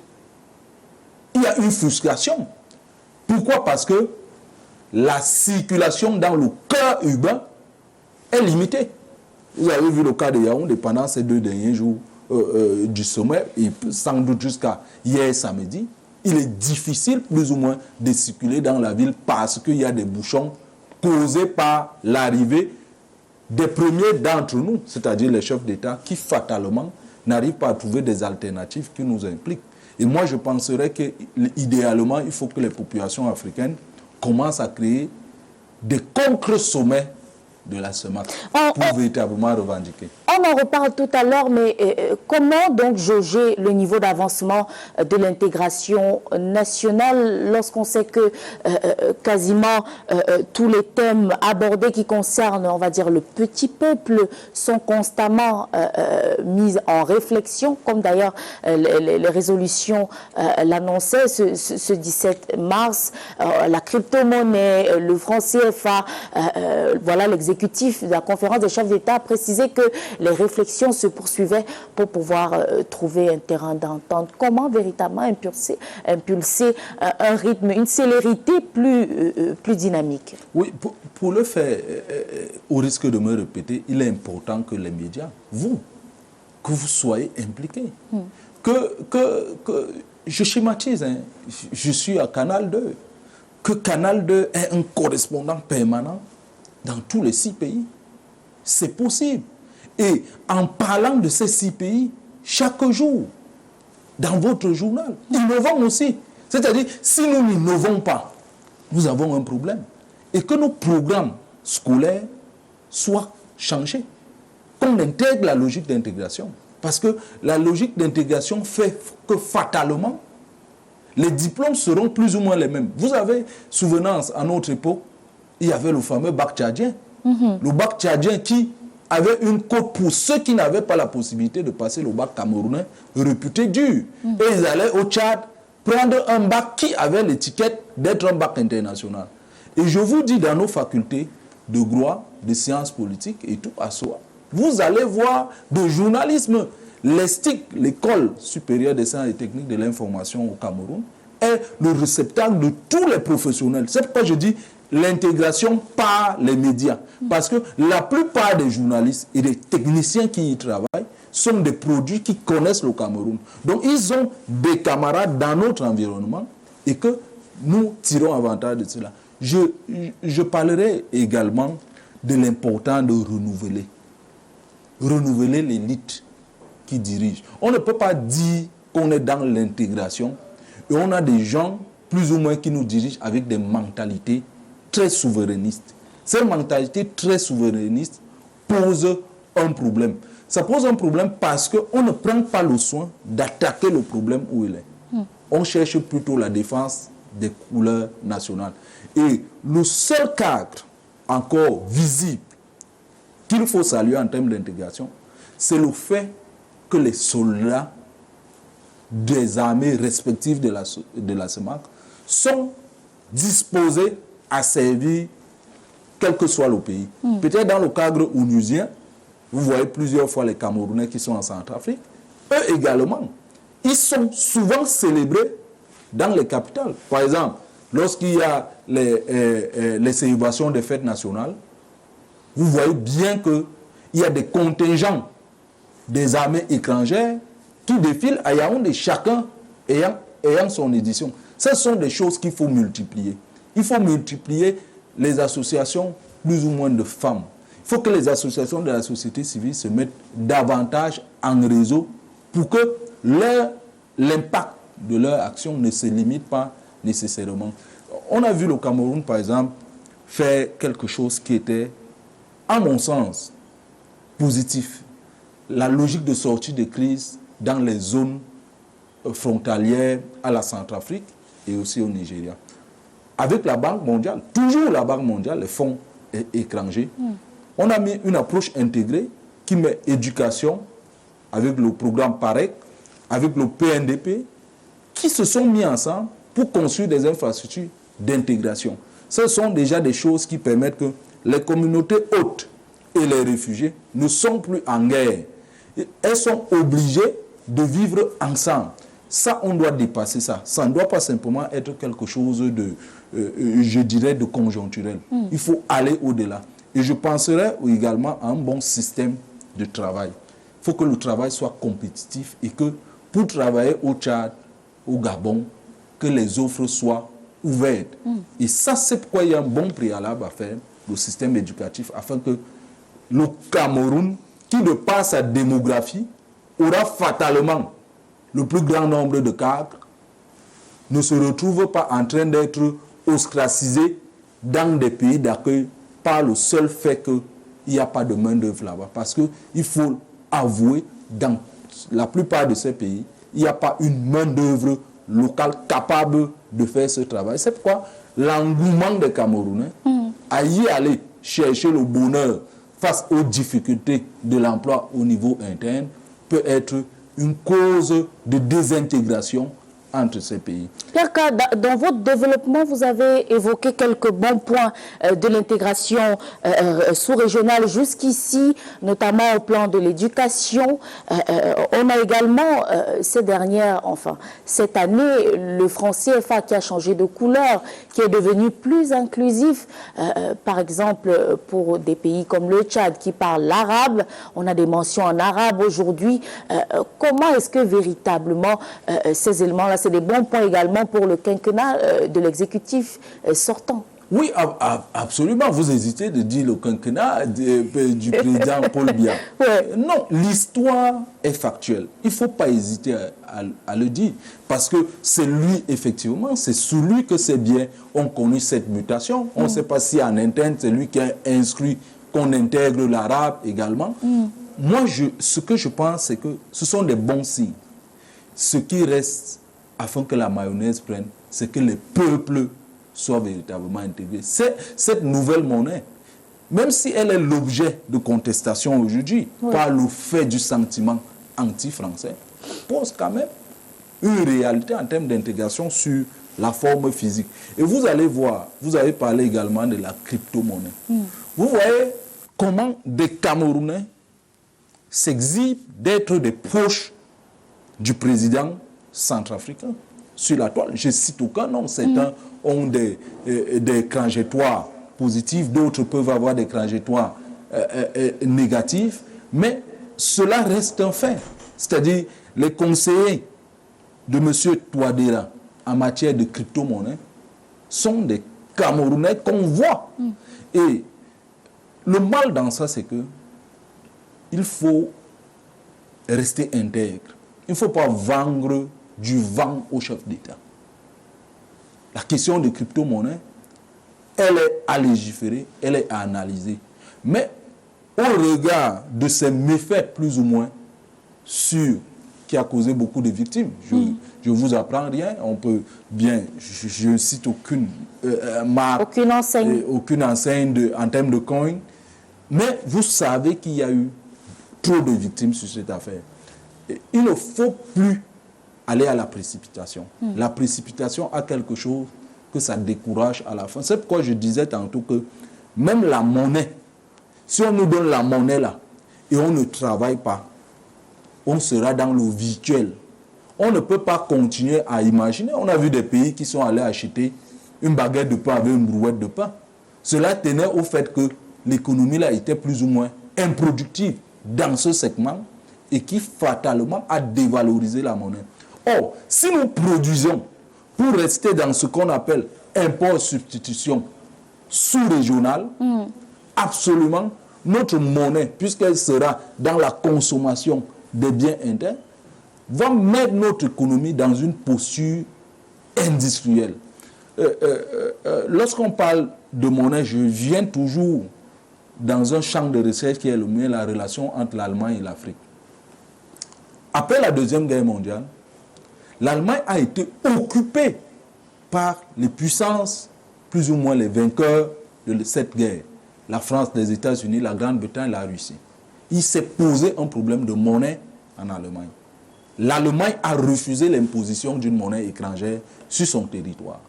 Il y a une frustration. Pourquoi? Parce que la circulation dans le cœur urbain est limitée. Vous avez vu le cas de Yaoundé pendant ces 2 derniers jours du sommet, et sans doute jusqu'à hier samedi. Il est difficile, plus ou moins, de circuler dans la ville parce qu'il y a des bouchons causés par l'arrivée des premiers d'entre nous, c'est-à-dire les chefs d'État, qui fatalement n'arrivent pas à trouver des alternatives qui nous impliquent. Et moi, je penserais qu'idéalement, il faut que les populations africaines commencent à créer des contre-sommets de la CEMAC pour véritablement revendiquer. On en reparle tout à l'heure, mais comment donc jauger le niveau d'avancement de l'intégration nationale lorsqu'on sait que quasiment tous les thèmes abordés qui concernent, on va dire, le petit peuple sont constamment mis en réflexion, comme d'ailleurs les résolutions l'annonçaient ce 17 mars, la crypto-monnaie, le franc CFA, voilà, l'exécutif de la conférence des chefs d'État a précisé que les réflexions se poursuivaient pour pouvoir trouver un terrain d'entente. Comment véritablement impulser un rythme, une célérité plus dynamique? Oui, pour le faire, au risque de me répéter, il est important que les médias, que vous soyez impliqués. Que je schématise, hein, je suis à Canal 2, que Canal 2 est un correspondant permanent dans tous les 6 pays. C'est possible. Et en parlant de ces 6 pays, chaque jour, dans votre journal, innovons aussi. C'est-à-dire, si nous n'innovons pas, nous avons un problème. Et que nos programmes scolaires soient changés. Qu'on intègre la logique d'intégration. Parce que la logique d'intégration fait que fatalement, les diplômes seront plus ou moins les mêmes. Vous avez souvenance, à notre époque, il y avait le fameux bac tchadien. Le bac tchadien qui avait une cote pour ceux qui n'avaient pas la possibilité de passer le bac camerounais, réputé dur. Et ils allaient au Tchad prendre un bac qui avait l'étiquette d'être un bac international. Et je vous dis, dans nos facultés de droit, de sciences politiques et tout à soi, vous allez voir de journalisme. L'ESTIC, l'École supérieure des sciences et techniques de l'information au Cameroun, est le réceptacle de tous les professionnels. C'est pourquoi je dis l'intégration par les médias. Parce que la plupart des journalistes et des techniciens qui y travaillent sont des produits qui connaissent le Cameroun. Donc ils ont des camarades dans notre environnement et que nous tirons avantage de cela. Je parlerai également de l'important de renouveler. Renouveler l'élite qui dirige. On ne peut pas dire qu'on est dans l'intégration et on a des gens plus ou moins qui nous dirigent avec des mentalités très souverainistes. Ces mentalités très souverainistes posent un problème. Ça pose un problème parce qu'on ne prend pas le soin d'attaquer le problème où il est. On cherche plutôt la défense des couleurs nationales. Et le seul cadre encore visible qu'il faut saluer en termes d'intégration, c'est le fait que les soldats des armées respectives de la CEMAC sont disposés à servir quel que soit le pays. Peut-être dans le cadre onusien, vous voyez plusieurs fois les Camerounais qui sont en Centrafrique, eux également, ils sont souvent célébrés dans les capitales. Par exemple, lorsqu'il y a les célébrations des fêtes nationales, vous voyez bien qu'il y a des contingents des armées étrangères qui défilent à Yaoundé, chacun ayant son édition. Ce sont des choses qu'il faut multiplier. Il faut multiplier les associations plus ou moins de femmes. Il faut que les associations de la société civile se mettent davantage en réseau pour que l'impact de leur action ne se limite pas nécessairement. On a vu le Cameroun, par exemple, faire quelque chose qui était, à mon sens, positif. La logique de sortie de crise dans les zones frontalières à la Centrafrique et aussi au Nigeria. Avec la Banque mondiale, toujours la Banque mondiale, les fonds étrangers, on a mis une approche intégrée qui met éducation avec le programme PAREC, avec le PNDP, qui se sont mis ensemble pour construire des infrastructures d'intégration. Ce sont déjà des choses qui permettent que les communautés hautes et les réfugiés ne sont plus en guerre. Elles sont obligées de vivre ensemble. Ça, on doit dépasser ça. Ça ne doit pas simplement être quelque chose de, je dirais, de conjoncturel. Il faut aller au-delà. Et je penserais également à un bon système de travail. Il faut que le travail soit compétitif et que pour travailler au Tchad, au Gabon, que les offres soient ouvertes. Et ça, c'est pourquoi il y a un bon préalable à faire, le système éducatif, afin que le Cameroun, qui de par sa démographie, aura fatalement le plus grand nombre de cadres, ne se retrouve pas en train d'être ostracisé dans des pays d'accueil par le seul fait qu'il n'y a pas de main-d'œuvre là-bas. Parce qu'il faut avouer, dans la plupart de ces pays, il n'y a pas une main-d'œuvre locale capable de faire ce travail. C'est pourquoi l'engouement des Camerounais à y aller chercher le bonheur face aux difficultés de l'emploi au niveau interne peut être une cause de désintégration entre ces pays. Pierre Ka, dans votre développement, vous avez évoqué quelques bons points de l'intégration sous-régionale jusqu'ici, notamment au plan de l'éducation. On a également, cette année, le franc CFA qui a changé de couleur, qui est devenu plus inclusif. Par exemple, pour des pays comme le Tchad qui parle l'arabe, on a des mentions en arabe aujourd'hui. Comment est-ce que véritablement ces éléments-là, c'est des bons points également pour le quinquennat de l'exécutif sortant? Oui, absolument. Vous hésitez de dire le quinquennat du président Paul Biya. Non, l'histoire est factuelle. Il ne faut pas hésiter à le dire. Parce que c'est lui, effectivement, c'est sous lui que ces biens ont connu cette mutation. On ne sait pas si en interne, c'est lui qui a instruit qu'on intègre l'arabe également. Moi, ce que je pense, c'est que ce sont des bons signes. Ce qui reste, afin que la mayonnaise prenne, c'est que les peuples soient véritablement intégrés. Cette nouvelle monnaie, même si elle est l'objet de contestation aujourd'hui, par le fait du sentiment anti-français, pose quand même une réalité en termes d'intégration sur la forme physique. Et vous allez voir, vous avez parlé également de la crypto-monnaie. Vous voyez comment des Camerounais s'exhibent d'être des proches du président centrafricain sur la toile. Je cite aucun nom. Certains ont des trajectoires positives, d'autres peuvent avoir des trajectoires négatives, mais cela reste un fait. C'est-à-dire, les conseillers de M. Touadéra en matière de crypto-monnaie sont des Camerounais qu'on voit. Et le mal dans ça, c'est que il faut rester intègre. Il ne faut pas vendre du vent au chef d'État. La question de crypto-monnaie, elle est à légiférer, elle est à analyser. Mais au regard de ces méfaits, plus ou moins, qui a causé beaucoup de victimes, je ne vous apprends rien, on peut bien, je ne cite aucune marque, aucune enseigne en termes de coin, mais vous savez qu'il y a eu trop de victimes sur cette affaire. Il ne faut plus aller à la précipitation. La précipitation a quelque chose que ça décourage à la fin. C'est pourquoi je disais tantôt que même la monnaie, si on nous donne la monnaie là, et on ne travaille pas, on sera dans le virtuel. On ne peut pas continuer à imaginer. On a vu des pays qui sont allés acheter une baguette de pain avec une brouette de pain. Cela tenait au fait que l'économie là était plus ou moins improductive dans ce segment et qui fatalement a dévalorisé la monnaie. Or, si nous produisons pour rester dans ce qu'on appelle import-substitution sous-régionale, absolument, notre monnaie, puisqu'elle sera dans la consommation des biens internes, va mettre notre économie dans une posture industrielle. Lorsqu'on parle de monnaie, je viens toujours dans un champ de recherche qui est le mien, la relation entre l'Allemagne et l'Afrique. Après la Deuxième Guerre mondiale, l'Allemagne a été occupée par les puissances, plus ou moins les vainqueurs de cette guerre. La France, les États-Unis, la Grande-Bretagne, la Russie. Il s'est posé un problème de monnaie en Allemagne. L'Allemagne a refusé l'imposition d'une monnaie étrangère sur son territoire.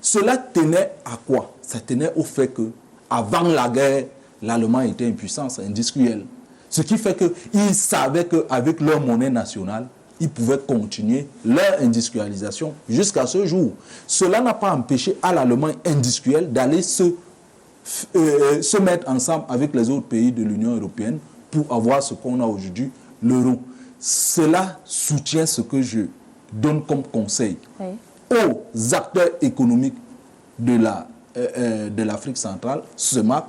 Cela tenait à quoi? Ça tenait au fait que, avant la guerre, l'Allemagne était une puissance industrielle. Ce qui fait qu'ils savaient qu'avec leur monnaie nationale, ils pouvaient continuer leur industrialisation jusqu'à ce jour. Cela n'a pas empêché à l'Allemagne industrielle d'aller se mettre ensemble avec les autres pays de l'Union européenne pour avoir ce qu'on a aujourd'hui, l'euro. Cela soutient ce que je donne comme conseil aux acteurs économiques de l'Afrique centrale, CEMAC,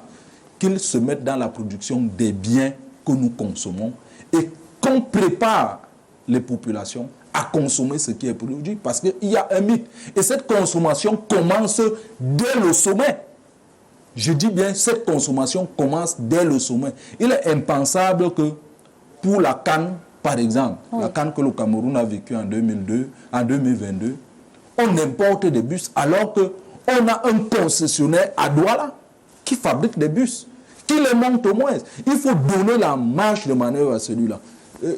qu'ils se mettent dans la production des biens que nous consommons et qu'on prépare les populations à consommer ce qui est produit, parce qu'il y a un mythe. Et cette consommation commence dès le sommet. Je dis bien, cette consommation commence dès le sommet. Il est impensable que pour la canne, par exemple, la canne que le Cameroun a vécue en 2022, on importe des bus alors qu'on a un concessionnaire à Douala qui fabrique des bus, qui les monte au moins. Il faut donner la marge de manœuvre à celui-là.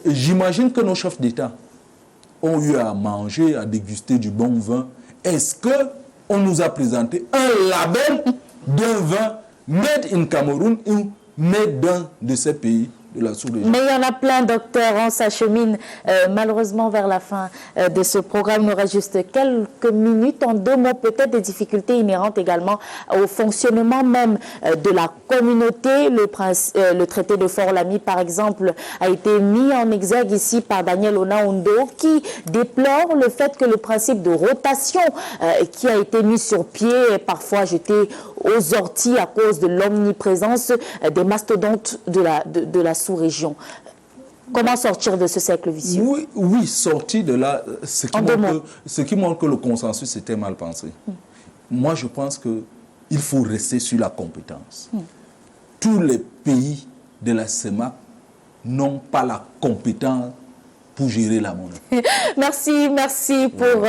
J'imagine que nos chefs d'État ont eu à manger, à déguster du bon vin. Est-ce qu'on nous a présenté un label d'un vin made in Cameroun ou made d'un de ces pays de la sous-région? Mais il y en a plein, docteur. On s'achemine malheureusement vers la fin de ce programme. Il nous reste juste quelques minutes. En 2 mots, peut-être des difficultés inhérentes également au fonctionnement même de la communauté. Le traité de Fort-Lamy, par exemple, a été mis en exergue ici par Daniel Ona-Ondo, qui déplore le fait que le principe de rotation qui a été mis sur pied est parfois jeté aux orties à cause de l'omniprésence des mastodontes de la sous-région. Comment sortir de ce cercle vicieux? Oui, sortir de là, ce qui montre que le consensus était mal pensé. Moi, je pense qu'il faut rester sur la compétence. Tous les pays de la CEMAC n'ont pas la compétence pour gérer la monnaie. Merci pour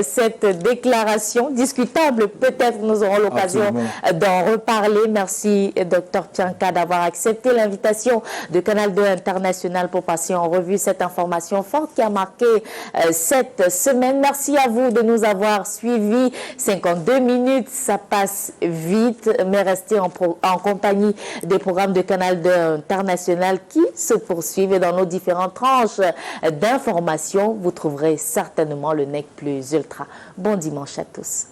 cette déclaration discutable. Peut-être nous aurons l'occasion d'en reparler. Merci, Dr Pianka, d'avoir accepté l'invitation de Canal 2 International pour passer en revue cette information forte qui a marqué cette semaine. Merci à vous de nous avoir suivis. 52 minutes, ça passe vite, mais restez en compagnie des programmes de Canal 2 International qui se poursuivent et dans nos différentes tranches d'informations, vous trouverez certainement le NEC Plus Ultra. Bon dimanche à tous.